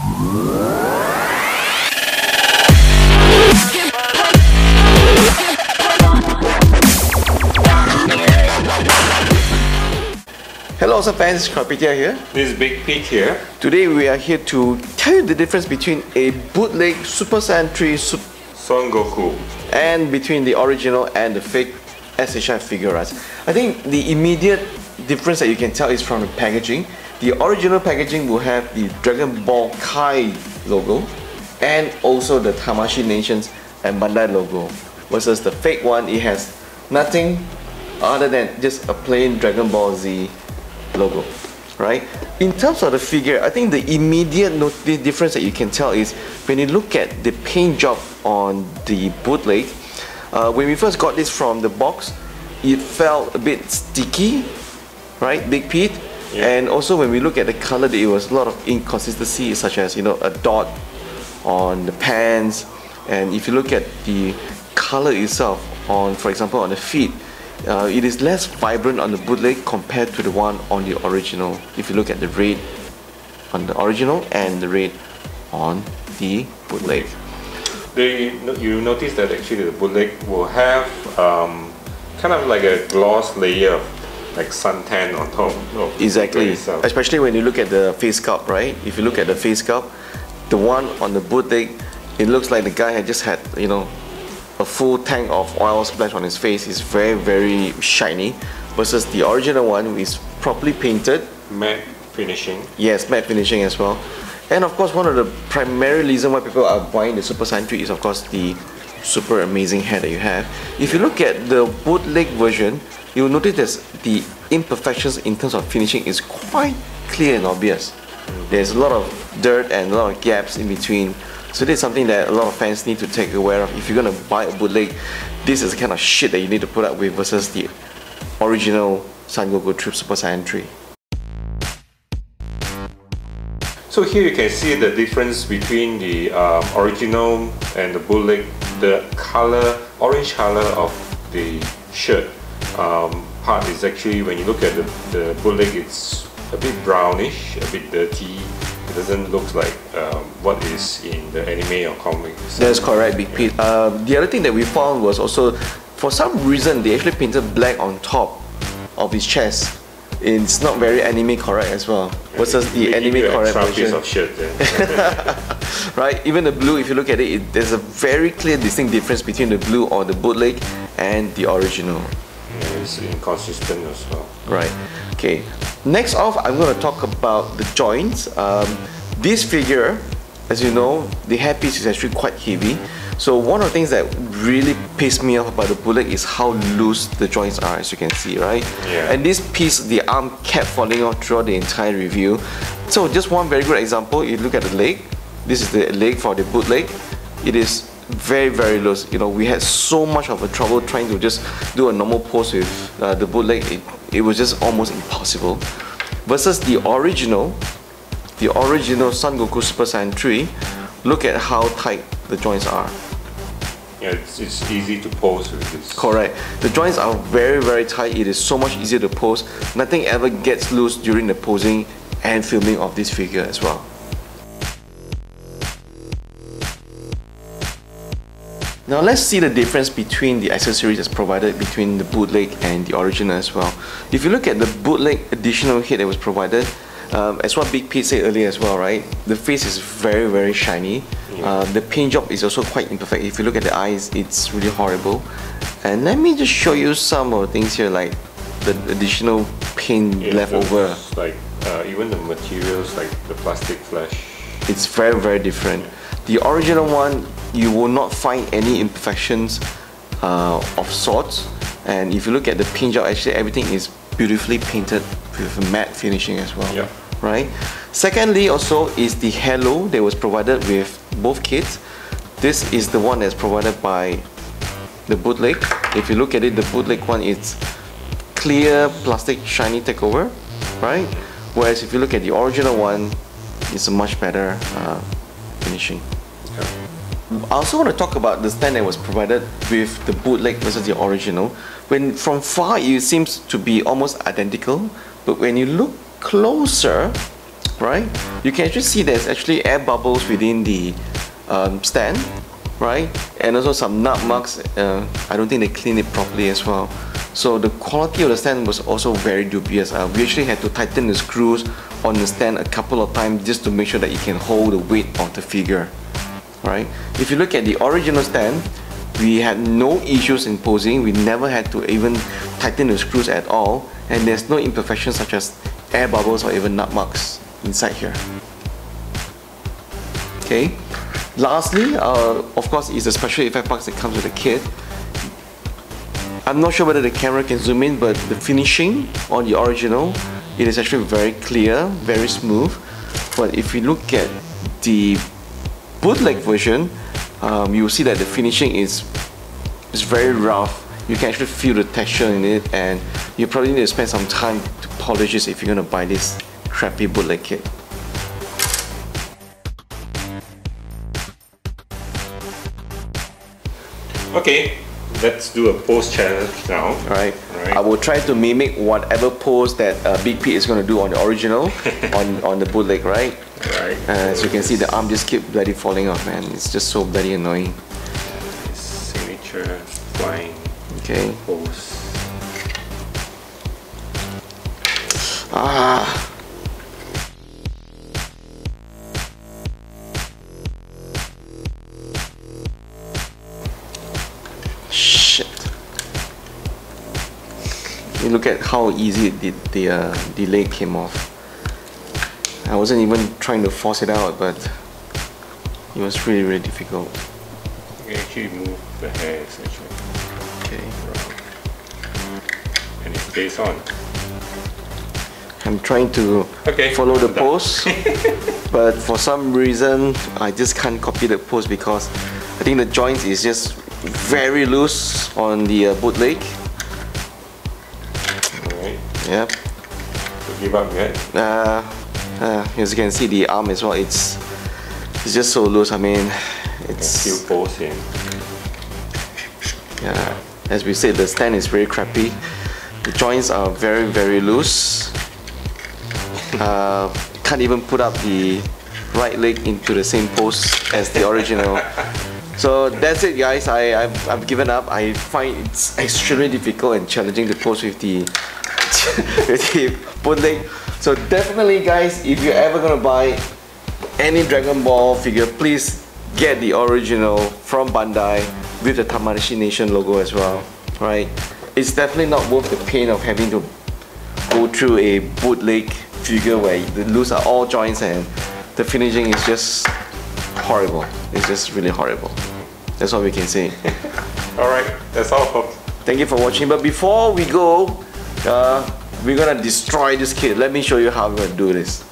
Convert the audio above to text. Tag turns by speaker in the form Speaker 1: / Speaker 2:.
Speaker 1: Hello awesome fans, Karpitia here.
Speaker 2: This is Big Pete here.
Speaker 1: Today we are here to tell you the difference between a bootleg Super Saiyan 3
Speaker 2: Son Goku
Speaker 1: and between the original and the fake SHI figures. I think the immediate difference that you can tell is from the packaging. The original packaging will have the Dragon Ball Kai logo and also the Tamashii Nations and Bandai logo, versus the fake one, it has nothing other than just a plain Dragon Ball Z logo, right? In terms of the figure, I think the immediate difference that you can tell is when you look at the paint job on the bootleg. When we first got this from the box, it felt a bit sticky, right, Big Pete? Yeah. And also when we look at the color, there was a lot of inconsistency, such as, you know, a dot on the pants. And if you look at the color itself on, for example, on the feet, it is less vibrant on the bootleg compared to the one on the original. If you look at the red on the original and the red on the bootleg.
Speaker 2: You notice that actually the bootleg will have kind of like a gloss layer of like suntan on top of
Speaker 1: exactly, especially when you look at the face sculpt, right? If you look at the face sculpt, the one on the bootleg, it looks like the guy had just had, you know, a full tank of oil splashed on his face. Is very shiny, versus the original one is properly painted,
Speaker 2: matte finishing.
Speaker 1: Yes, matte finishing as well. And of course, one of the primary reasons why people are buying the Super Saiyan 3 is of course the super amazing hair that you have. If you look at the bootleg version, you'll notice that the imperfections in terms of finishing is quite clear and obvious. There's a lot of dirt and a lot of gaps in between. So this is something that a lot of fans need to take aware of. If you're gonna buy a bootleg, this is the kind of shit that you need to put up with versus the original Son Goku Super Saiyan 3.
Speaker 2: So here you can see the difference between the original and the bootleg. The color, orange color of the shirt part is actually, when you look at the bootleg, it's a bit brownish, a bit dirty. It doesn't look like what is in the anime or comics.
Speaker 1: That's correct, Big Pete. The other thing that we found was also, for some reason, they actually painted black on top of his chest. It's not very anime correct as well, versus the anime correct version.
Speaker 2: Of shirt, yeah.
Speaker 1: Right, even the blue, if you look at it, there's a very clear distinct difference between the blue on the bootleg and the original.
Speaker 2: Yeah, it's inconsistent as well.
Speaker 1: Right. Okay. Next off, I'm going to talk about the joints. This figure, as you know, the hairpiece is actually quite heavy. So one of the things that really pissed me off about the bootleg is how loose the joints are, as you can see, right?
Speaker 2: Yeah.
Speaker 1: And this piece, the arm kept falling off throughout the entire review. So just one very good example, you look at the leg. This is the leg for the bootleg. It is very loose. You know, we had so much of a trouble trying to just do a normal pose with the bootleg. It was just almost impossible. Versus the original Son Goku Super Saiyan 3, look at how tight the joints are.
Speaker 2: Yeah, it's easy to pose with this.
Speaker 1: Correct. The joints are very tight. It is so much easier to pose. Nothing ever gets loose during the posing and filming of this figure as well. Now let's see the difference between the accessories that's provided between the bootleg and the original as well. If you look at the bootleg additional head that was provided, as what Big Pete said earlier as well, right? The face is very shiny. Yeah. The paint job is also quite imperfect. If you look at the eyes, it's really horrible. And let me just show you some of the things here, like the additional paint left over.
Speaker 2: Like even the materials, like the plastic flesh.
Speaker 1: It's very different. Yeah. The original one, you will not find any imperfections of sorts. And if you look at the paint job, actually everything is beautifully painted with matte finishing as well.
Speaker 2: Yeah.
Speaker 1: Right? Secondly, also is the halo that was provided with both kits. This is the one that's provided by the bootleg. If you look at it, the bootleg one, it's clear plastic shiny takeover, right? Whereas if you look at the original one, it's a much better finishing. I also want to talk about the stand that was provided with the bootleg versus the original. When from far it seems to be almost identical, but when you look closer, right? You can actually see there's actually air bubbles within the stand, right? And also some nut marks. I don't think they cleaned it properly as well. So the quality of the stand was also very dubious. We actually had to tighten the screws on the stand a couple of times just to make sure that it can hold the weight of the figure, right? If you look at the original stand, we had no issues in posing. We never had to even tighten the screws at all, and there's no imperfections such as air bubbles or even nut marks inside here. Okay. Lastly, of course, is the special effect parts that comes with the kit. I'm not sure whether the camera can zoom in, but the finishing on the original, it is actually very clear, very smooth. But if you look at the bootleg version, you'll see that the finishing is very rough. You can actually feel the texture in it, and you probably need to spend some time to polish this if you're going to buy this crappy bootleg kit.
Speaker 2: Okay, let's do a pose challenge now.
Speaker 1: Alright. I will try to mimic whatever pose that Big Pete is going to do on the original, on the bootleg, right?
Speaker 2: Right.
Speaker 1: As you can see, the arm just keep bloody falling off, man. It's just so bloody annoying.
Speaker 2: Signature flying pose.
Speaker 1: Shit. You look at how easy the leg came off. I wasn't even trying to force it out, but it was really difficult.
Speaker 2: You can actually move the hairs actually.
Speaker 1: Okay.
Speaker 2: And it stays on.
Speaker 1: I'm trying to follow the pose, but for some reason I just can't copy the pose because I think the joints is just very loose on the bootleg.
Speaker 2: Alright.
Speaker 1: Yep.
Speaker 2: So give up yet?
Speaker 1: As you can see, the arm as well, it's just so loose. I mean, it's
Speaker 2: still posing.
Speaker 1: Yeah, as we said, the stand is very crappy. The joints are very loose. Can't even put up the right leg into the same pose as the original. So that's it, guys. I've given up. I find it's extremely difficult and challenging to pose with the with the bootleg. So definitely, guys, if you're ever gonna buy any Dragon Ball figure, please get the original from Bandai with the Tamashii Nation logo as well, right? It's definitely not worth the pain of having to go through a bootleg figure where the loose are all joints and the finishing is just horrible. It's just really horrible. That's all we can say.
Speaker 2: Alright, that's all folks.
Speaker 1: Thank you for watching, but before we go, we're gonna destroy this kit. Let me show you how we're gonna do this.